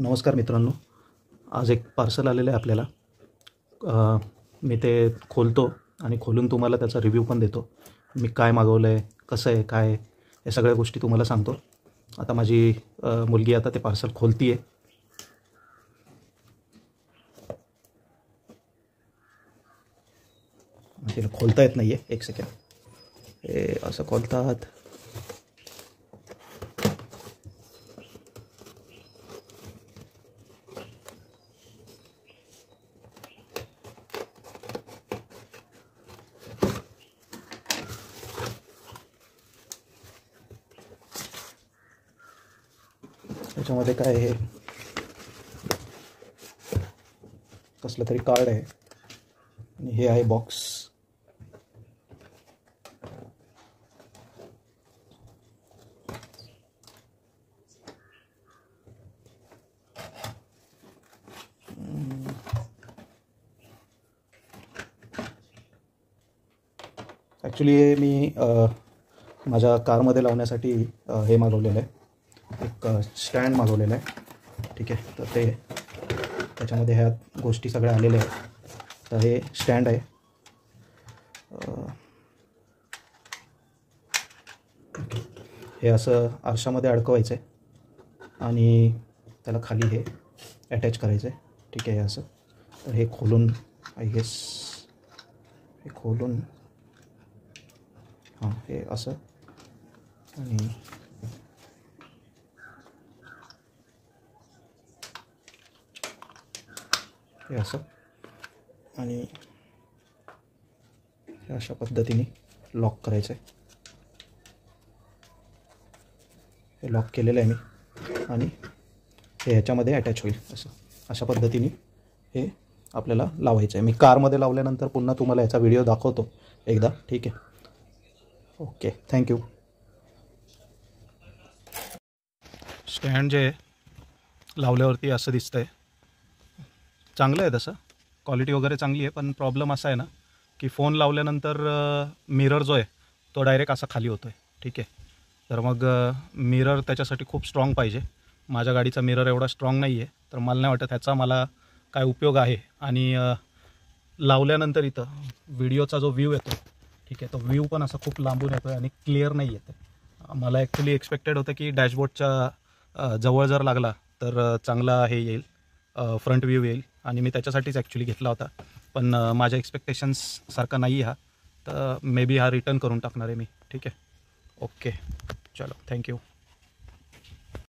नमस्कार मित्रांनो, आज एक पार्सल आलेलं आहे आपल्याला। मी ते खोलतो आणि खोलून तुम्हाला त्याचा रिव्ह्यू पण देतो। मी काय मागवलं आहे, कसं आहे, काय या सगळ्या गोष्टी तुम्हाला सांगतो। आता माझी मुलगी आता ते पार्सल खोलती आहे। तिला खोलता येत नाही आहे, एक सेकंड। हे असं खोलतात। त्याच्यामध्ये काय आहे, कसलं तरी कार्ड आहे आणि हे आहे बॉक्स। ॲक्च्युली हे मी माझ्या कारमध्ये लावण्यासाठी हे मागवलेलं आहे, एक स्टँड मागवलेलं आहे। ठीक आहे, तर ते त्याच्यामध्ये ह्या गोष्टी सगळ्या आलेल्या आहेत। तर हे स्टँड आहे। हे असं आरशामध्ये अडकवायचं आहे आणि त्याला खाली हे अटॅच करायचं आहे। ठीक आहे, हे असं। तर हे खोलून आय गेस हे खोलून हां हे असं आणि हे असं आणि हे अशा पद्धतीने लॉक करायचं आहे। हे लॉक केलेलं आहे मी आणि हे ह्याच्यामध्ये अटॅच होईल असं। अशा पद्धतीने हे आपल्याला लावायचं आहे। मी कारमध्ये लावल्यानंतर पुन्हा तुम्हाला याचा व्हिडिओ दाखवतो एकदा। ठीक आहे, ओके, थँक्यू। स्टँड जे लावल्यावरती असं दिसतं आहे, चांगलं आहे तसं, क्वालिटी वगैरे चांगली आहे। पण प्रॉब्लेम असा आहे ना की फोन लावल्यानंतर मिरर जो आहे तो डायरेक्ट असा खाली होतो आहे। ठीक आहे, तर मग मिरर त्याच्यासाठी खूप स्ट्रॉंग पाहिजे। माझ्या गाडीचा मिरर एवढा स्ट्रॉंग नाही आहे, तर मला नाही वाटत ह्याचा मला काय उपयोग आहे। आणि लावल्यानंतर इथं व्हिडिओचा जो व्ह्यू येतो, ठीक आहे, तो व्ह्यू पण असा खूप लांबून येतो आहे आणि क्लिअर नाही येतं। मला ॲक्च्युली एक्सपेक्टेड होतं की डॅशबोर्डच्या जवळ जर लागला तर चांगला हे येईल, फ्रंट व्ह्यू येईल, आणि मी त्याच्यासाठीच ॲक्च्युली घेतला होता। पण माझ्या एक्सपेक्टेशन्ससारखा नाही हा, तर मे बी हा रिटर्न करून टाकणार आहे मी। ठीक आहे, ओके, चलो, थँक्यू।